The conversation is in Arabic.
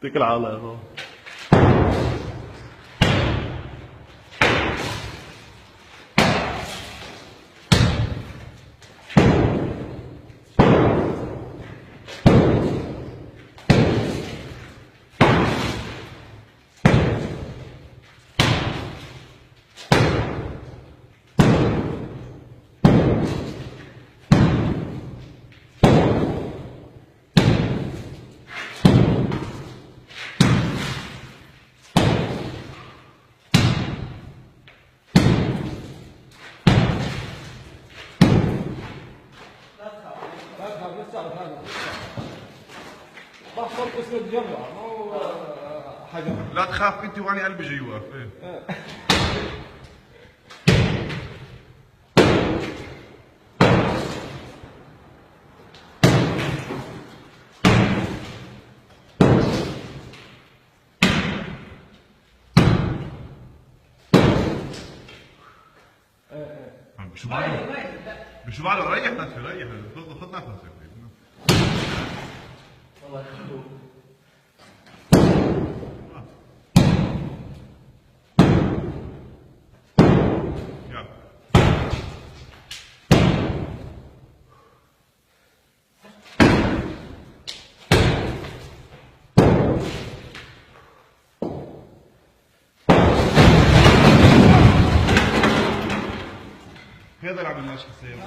يعطيك العافية. لا تخاف لا تخاف هذا بحفر اسود جمرة مو حجر. لا تخاف انت واني قلبي جوا. بشو بعده؟ بشو بعده؟ ريح نفسي ريح، خذ نفسك. الله يخلوك. يلا هذا اللي عملناش حسين.